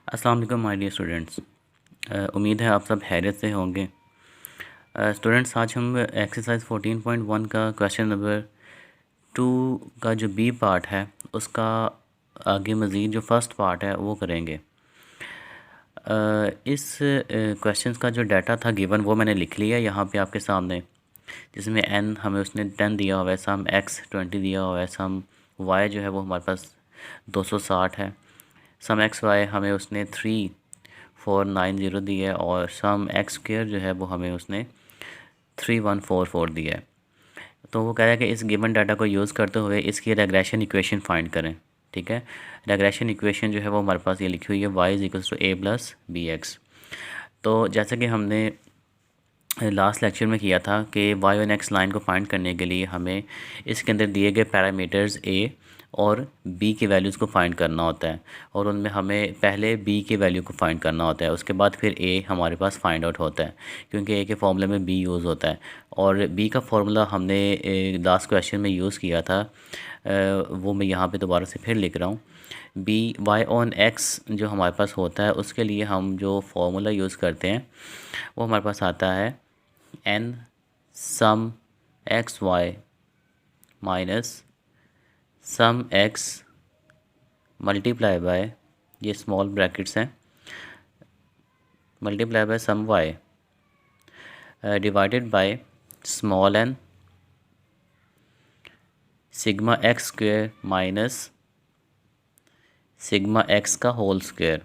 अस्सलाम वालेकुम my dear students. उम्मीद है आप सब खैरियत से होंगे। स्टूडेंट्स, आज हम एक्सरसाइज 14.1 का क्वेश्चन नंबर 2 का जो बी पार्ट है उसका आगे मज़ीद जो फर्स्ट पार्ट है वो करेंगे। इस क्वेश्चंस का जो डाटा था गिवन वो मैंने लिख लिया यहाँ पे आपके सामने, जिसमें एन हमें उसने 10 दिया हुआ है, सम एक्स 20 दिया हुआ है, सम वाई जो है वो हमारे पास 260 है, सम एक्स वाई हमें उसने 3490 दी है और सम एक्स स्क्वायर जो है वो हमें उसने 3144 दिया है। तो वो कह रहा है कि इस गिवन डाटा को यूज़ करते हुए इसकी रेग्रेशन इक्वेशन फाइंड करें। ठीक है, रेग्रेशन इक्वेशन जो है वो हमारे पास ये लिखी हुई है y is equals to a plus b x. तो जैसा कि हमने लास्ट लेक्चर में किया था कि वाई और एक्स लाइन को फाइंड करने के लिए हमें इसके अंदर दिए गए पैरामीटर्स ए और बी की वैल्यूज़ को फाइंड करना होता है, और उनमें हमें पहले बी की वैल्यू को फाइंड करना होता है, उसके बाद फिर ए हमारे पास फाइंड आउट होता है, क्योंकि ए के फॉर्मूले में बी यूज़ होता है। और बी का फॉर्मूला हमने लास्ट क्वेश्चन में यूज़ किया था, वो मैं यहाँ पे दोबारा से फिर लिख रहा हूँ। बी वाई ऑन एक्स जो हमारे पास होता है उसके लिए हम जो फॉर्मूला यूज़ करते हैं वो हमारे पास आता है n sum x Y minus sum x multiply by, ये स्मॉल ब्रैकेट्स हैं, multiply by sum y divided by small n sigma x square minus sigma x का होल स्क्वायर।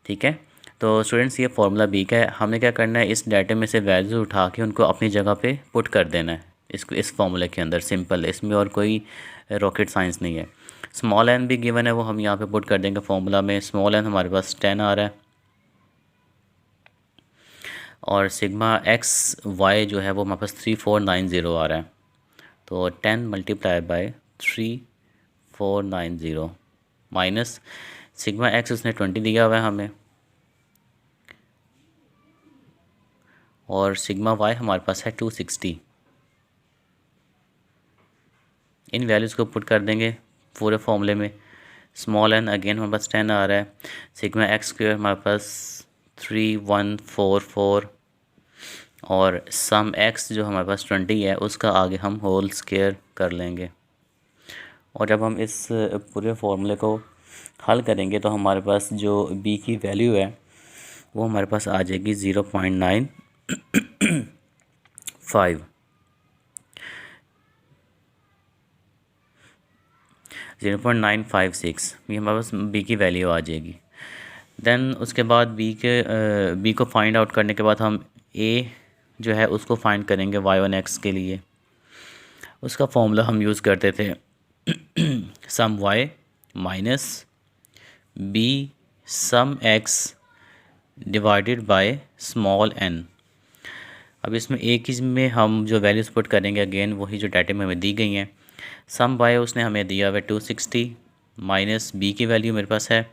ठीक है, तो स्टूडेंट्स ये फार्मूला बी का है। हमें क्या करना है, इस डाटे में से वैल्यू उठा के उनको अपनी जगह पे पुट कर देना है, इसको इस फार्मूले के अंदर। सिंपल, इसमें और कोई रॉकेट साइंस नहीं है। स्मॉल एन भी गिवन है, वो हम यहाँ पे पुट कर देंगे फार्मूला में। स्मॉल एन हमारे पास 10 आ रहा है और सिग्मा एक्स वाई जो है वो हमारे पास 3490 आ रहा है। तो 10 multiply by 3490 minus sigma x उसने 20 दिया हुआ है हमें, और सिग्मा वाई हमारे पास है 260। इन वैल्यूज़ को पुट कर देंगे पूरे फॉर्मूले में। स्मॉल एन अगेन हमारे पास 10 आ रहा है, सिग्मा एक्स स्क्वायर हमारे पास 3144 और सम एक्स जो हमारे पास 20 है उसका आगे हम होल स्क्वायर कर लेंगे। और जब हम इस पूरे फॉर्मूले को हल करेंगे तो हमारे पास जो बी की वैल्यू है वो हमारे पास आ जाएगी 0.95 0.956, ये हमारे पास बी की वैल्यू आ जाएगी। देन उसके बाद बी को फाइंड आउट करने के बाद हम ए जो है उसको फाइंड करेंगे वाई वन एक्स के लिए। उसका फॉर्मूला हम यूज़ करते थे sum Y minus B sum X divided by small N. अब इसमें एक ही में हम जो वैल्यूज़ पुट करेंगे अगेन वही जो डाटे में हमें दी गई हैं। सम बाय उसने हमें दिया हुआ 260 माइनस बी की वैल्यू मेरे पास है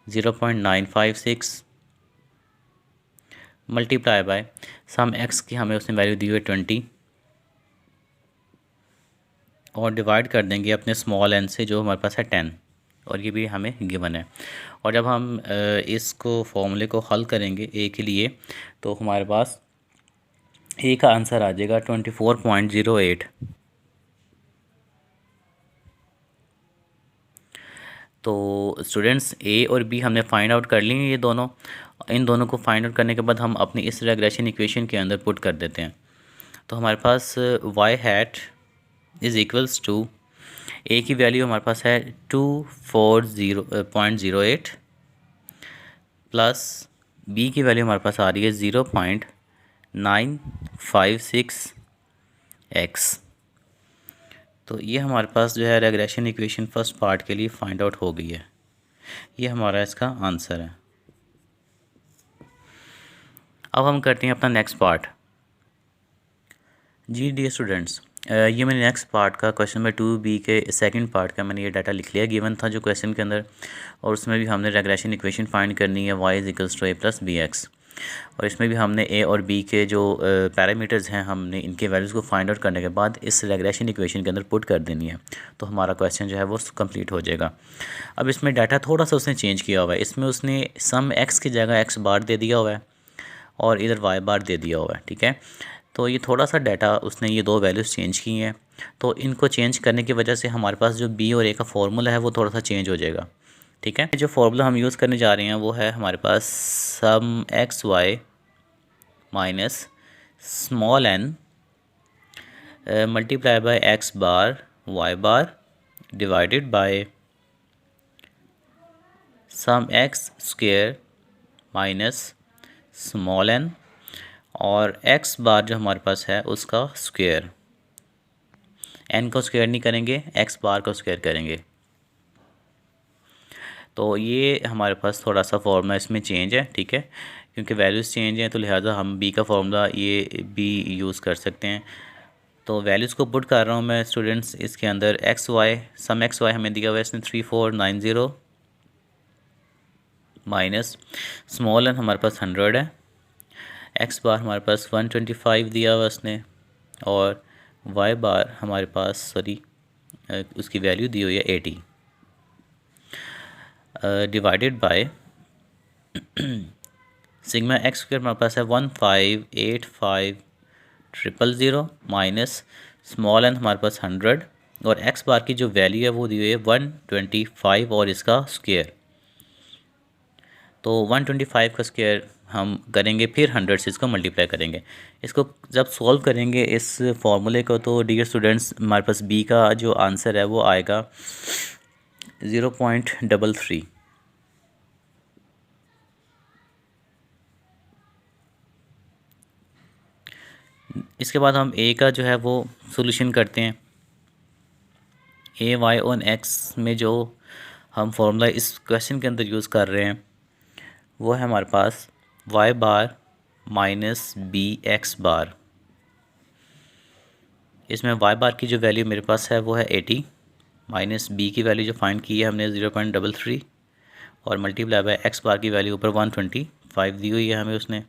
0.956 मल्टीप्लाई बाय सम एक्स की हमें उसने वैल्यू दी हुई 20 और डिवाइड कर देंगे अपने स्मॉल एन से जो हमारे पास है 10, और ये भी हमें गिवन है। और जब हम इसको फॉर्मूले को हल करेंगे ए के लिए तो हमारे पास ए का आंसर आ जाएगा 24.08। तो स्टूडेंट्स ए और बी हमने फाइंड आउट कर ली हैं, ये दोनों। इन दोनों को फाइंड आउट करने के बाद हम अपनी इस रेग्रेशन इक्वेशन के अंदर पुट कर देते हैं। तो हमारे पास Y hat is equals to, A की वैल्यू हमारे पास है 240.08 प्लस बी की वैल्यू हमारे पास आ रही है 0.956 एक्स। तो ये हमारे पास जो है रेग्रेशन इक्वेशन फर्स्ट पार्ट के लिए फाइंड आउट हो गई है। ये हमारा इसका आंसर है। अब हम करते हैं अपना नेक्स्ट पार्ट। जी डियर स्टूडेंट्स, ये मैंने नेक्स्ट पार्ट का क्वेश्चन नंबर 2B के सेकंड पार्ट का मैंने ये डाटा लिख लिया, गिवन था जो क्वेश्चन के अंदर, और उसमें भी हमने रेग्रेशन इक्वेशन फाइंड करनी है y is equals to a plus b x. और इसमें भी हमने ए और बी के जो पैरामीटर्स हैं हमने इनके वैल्यूज़ को फाइंड आउट करने के बाद इस रेग्रेशन इक्वेशन के अंदर पुट कर देनी है, तो हमारा क्वेश्चन जो है वो कंप्लीट हो जाएगा। अब इसमें डाटा थोड़ा सा उसने चेंज किया हुआ है, इसमें उसने सम एक्स की जगह एक्स बार दे दिया हुआ है और इधर वाई बार दे दिया हुआ है, ठीक है। तो ये थोड़ा सा डाटा उसने ये दो वैल्यूज़ चेंज की हैं, तो इनको चेंज करने की वजह से हमारे पास जो बी और ए का फॉर्मूला है वो थोड़ा सा चेंज हो जाएगा, ठीक है। जो फॉर्मूला हम यूज़ करने जा रहे हैं वो है हमारे पास sum x Y minus small N multiply by X bar Y bar divided by sum X square minus small N और एक्स बार जो हमारे पास है उसका स्क्वायर, एन को स्क्वायर नहीं करेंगे, एक्स बार को स्क्वायर करेंगे। तो ये हमारे पास थोड़ा सा फॉर्मूला इसमें चेंज है, ठीक है, क्योंकि वैल्यूज़ चेंज हैं तो लिहाजा हम बी का फॉर्मूला ये बी यूज़ कर सकते हैं। तो वैल्यूज़ को पुट कर रहा हूँ मैं स्टूडेंट्स इसके अंदर। एक्स वाई सम एक्स वाई हमें दिया हुआ है इसने 3490 माइनस स्मॉल एन हमारे पास 100 है, एक्स बार हमारे पास 125 दिया हुआ इसने और वाई बार हमारे पास उसकी वैल्यू दी हुई है 80 divided by sigma x square हमारे पास है 1585000 माइनस स्मॉल एन हमारे पास 100 और एक्स बार की जो वैल्यू है वो दी हुई है 125 और इसका स्क्वायर। तो 125 का स्क्वायर हम करेंगे, फिर 100 से इसको मल्टीप्लाई करेंगे। इसको जब सॉल्व करेंगे इस फॉर्मूले को तो डियर स्टूडेंट्स हमारे पास बी का जो आंसर है वो आएगा 0.33। इसके बाद हम ए का जो है वो सॉल्यूशन करते हैं। ए वाई ऑन एक्स में जो हम फॉर्मूला इस क्वेश्चन के अंदर यूज़ कर रहे हैं वो है हमारे पास वाई बार माइनस बी एक्स बार। इसमें वाई बार की जो वैल्यू मेरे पास है वो है 80 माइनस बी की वैल्यू जो फाइंड की है हमने 0.33 और मल्टीप्लाई बाय एक्स बार की वैल्यू ऊपर 125 दी हुई है हमें उसने।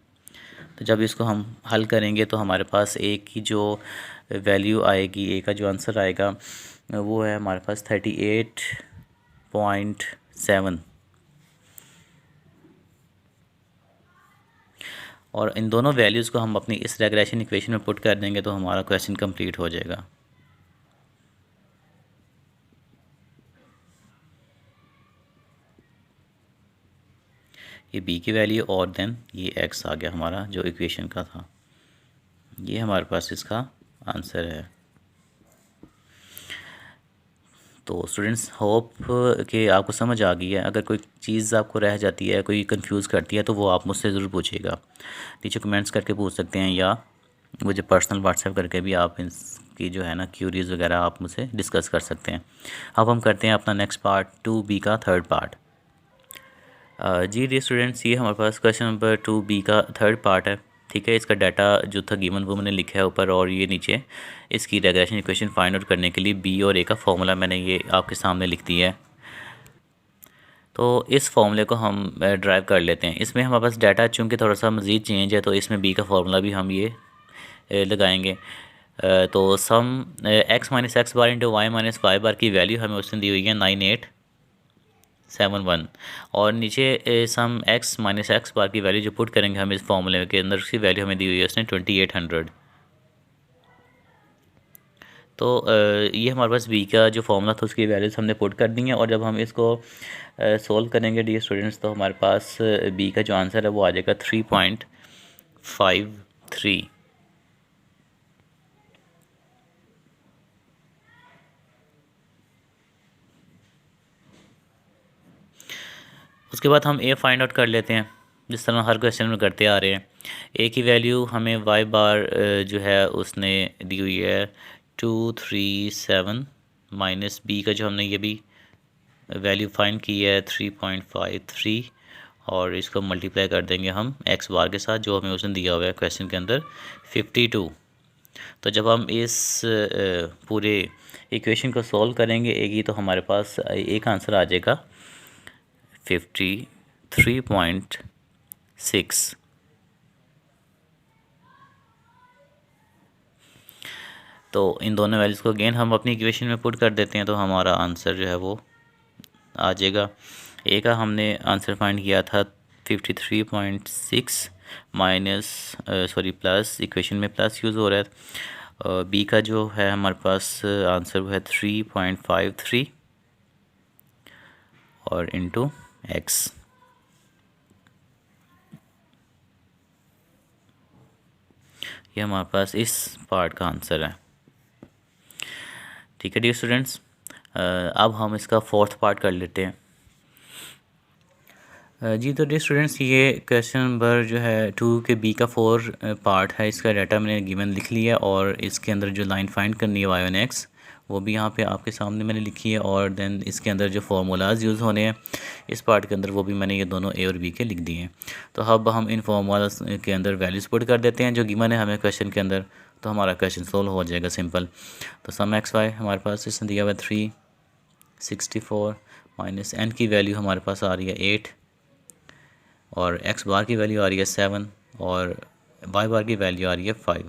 तो जब इसको हम हल करेंगे तो हमारे पास ए की जो वैल्यू आएगी, ए का जो आंसर आएगा वो है हमारे पास 38.7 और इन दोनों वैल्यूज़ को हम अपनी इस रेग्रेशन इक्वेशन में पुट कर देंगे तो हमारा क्वेश्चन कंप्लीट हो जाएगा। ये बी की वैल्यू और देन ये एक्स आ गया हमारा जो इक्वेशन का था, ये हमारे पास इसका आंसर है। तो स्टूडेंट्स होप कि आपको समझ आ गई है। अगर कोई चीज़ आपको रह जाती है, कोई कंफ्यूज करती है तो वो आप मुझसे ज़रूर पूछिएगा, नीचे कमेंट्स करके पूछ सकते हैं या मुझे पर्सनल व्हाट्सएप करके भी आप इसकी जो है ना क्यूरीज वगैरह आप मुझसे डिस्कस कर सकते हैं। अब हम करते हैं अपना नेक्स्ट पार्ट 2B का थर्ड पार्ट। जी डियर स्टूडेंट्स, ये हमारे पास क्वेश्चन नंबर 2B का थर्ड पार्ट है, ठीक है। इसका डाटा जो था गिवन वो मैंने लिखा है ऊपर और ये नीचे इसकी रेग्रेशन इक्वेशन फाइंड आउट करने के लिए बी और ए का फॉर्मूला मैंने ये आपके सामने लिख दिया है। तो इस फॉर्मूले को हम ड्राइव कर लेते हैं। इसमें हमारे पास डाटा चूँकि थोड़ा सा मज़ीद चेंज है तो इसमें बी का फॉर्मूला भी हम ये लगाएंगे। तो सम x minus x bar into Y minus Y बार की वैल्यू हमें उसने दी हुई है 9871 और नीचे सम एक्स माइनस एक्स बार की वैल्यू जो पुट करेंगे हम इस फॉर्मूले के अंदर उसकी वैल्यू हमें दी हुई है उसने 2800। तो ये हमारे पास बी का जो फॉर्मूला था उसकी वैल्यूज़ हमने पुट कर दी हैं और जब हम इसको सोल्व करेंगे डियर स्टूडेंट्स तो हमारे पास बी का जो आंसर है वो आ जाएगा 3.53। उसके बाद हम ए फाइंड आउट कर लेते हैं जिस तरह हर क्वेश्चन में करते आ रहे हैं। ए की वैल्यू हमें वाई बार जो है उसने दी हुई है 237 माइनस बी का जो हमने ये भी वैल्यू फाइंड की है 3.53 और इसको मल्टीप्लाई कर देंगे हम एक्स बार के साथ जो हमें उसने दिया हुआ है क्वेश्चन के अंदर 52। तो जब हम इस पूरे इक्वेशन को सॉल्व करेंगे ए की तो हमारे पास एक आंसर आ जाएगा 53.6। तो इन दोनों वैल्यूज़ को अगेन हम अपनी इक्वेशन में पुट कर देते हैं, तो हमारा आंसर जो है वो आ जाएगा। ए का हमने आंसर फाइंड किया था 53.6 माइनस प्लस, इक्वेशन में प्लस यूज़ हो रहा है। बी का जो है हमारे पास आंसर वो है 3.53 और इंटू एक्स। ये हमारे पास इस पार्ट का आंसर है। ठीक है डियर स्टूडेंट्स, अब हम इसका फोर्थ पार्ट कर लेते हैं। जी तो डियर स्टूडेंट्स, ये क्वेश्चन नंबर जो है 2 के बी का 4 पार्ट है। इसका डाटा मैंने गिवन लिख लिया और इसके अंदर जो लाइन फाइंड करनी है y1 x वो भी यहाँ पे आपके सामने मैंने लिखी है, और देन इसके अंदर जो फार्मूलाज यूज़ होने हैं इस पार्ट के अंदर वो भी मैंने ये दोनों ए और बी के लिख दिए हैं। तो अब हम इन फार्मूलाज के अंदर वैल्यूज पुट कर देते हैं जो गिवन है हमें क्वेश्चन के अंदर, तो हमारा क्वेश्चन सोल्व हो जाएगा सिंपल। तो सम एक्स वाई हमारे पास इसने दिया हुआ 364 माइनस एन की वैल्यू हमारे पास आ रही है 8 और एक्स बार की वैल्यू आ रही है 7 और वाई बार की वैल्यू आ रही है 5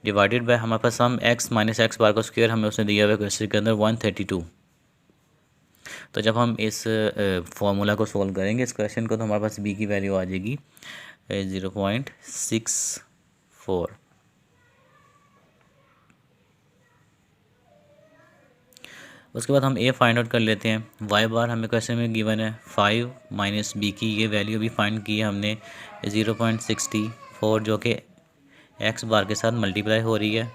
डिवाइडेड बाय हमारे पास सम एक्स माइनस एक्स बार का स्क्वायर हमें उसने दिया हुआ है क्वेश्चन के अंदर 132। तो जब हम इस फॉर्मूला को सोल्व करेंगे इस क्वेश्चन को, तो हमारे पास बी की वैल्यू आ जाएगी 0.64। उसके बाद हम ए फाइंड आउट कर लेते हैं। वाई बार हमें क्वेश्चन में गिवन है 5 माइनस बी की ये वैल्यू भी फाइंड की है हमने 0.64, जो कि एक्स बार के साथ मल्टीप्लाई हो रही है,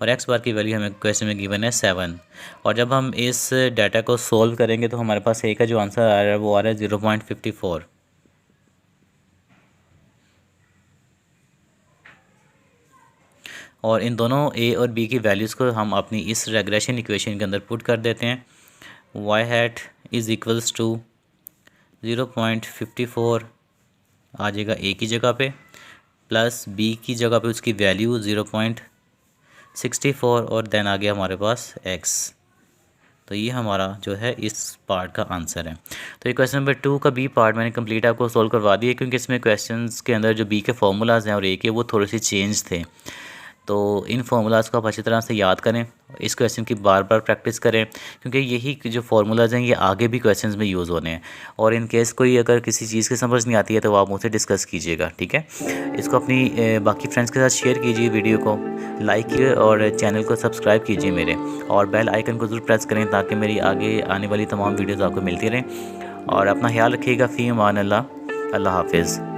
और एक्स बार की वैल्यू हमें क्वेश्चन में गिवन है 7। और जब हम इस डाटा को सोल्व करेंगे तो हमारे पास ए का जो आंसर आ रहा है वो आ रहा है 0.54। और इन दोनों ए और बी की वैल्यूज़ को हम अपनी इस रेग्रेशन इक्वेशन के अंदर पुट कर देते हैं। Y hat is equals to 0.54 आ जाएगा ए की जगह पे, प्लस बी की जगह पे उसकी वैल्यू 0.64 और देन आ गया हमारे पास एक्स। तो ये हमारा जो है इस पार्ट का आंसर है। तो ये क्वेश्चन नंबर 2 का बी पार्ट मैंने कंप्लीट आपको सोल्व करवा दिया, क्योंकि इसमें क्वेश्चंस के अंदर जो बी के फार्मूलाज हैं और ए के वो थोड़े से चेंज थे। तो इन फार्मूलाज़ को आप अच्छी तरह से याद करें, इस क्वेश्चन की बार बार प्रैक्टिस करें, क्योंकि यही जो फार्मूलाज हैं ये आगे भी क्वेश्चंस में यूज़ होने हैं। और इन केस कोई अगर किसी चीज़ की समझ नहीं आती है तो आप मुझसे डिस्कस कीजिएगा, ठीक है। इसको अपनी बाकी फ्रेंड्स के साथ शेयर कीजिए, वीडियो को लाइक कीजिए और चैनल को सब्सक्राइब कीजिए मेरे, और बेल आइकन को ज़रूर प्रेस करें ताकि मेरी आगे आने वाली तमाम वीडियोज़ आपको मिलती रहें। और अपना ख्याल रखिएगा। फ़ी अमान अल्लाह, अल्लाह हाफिज़।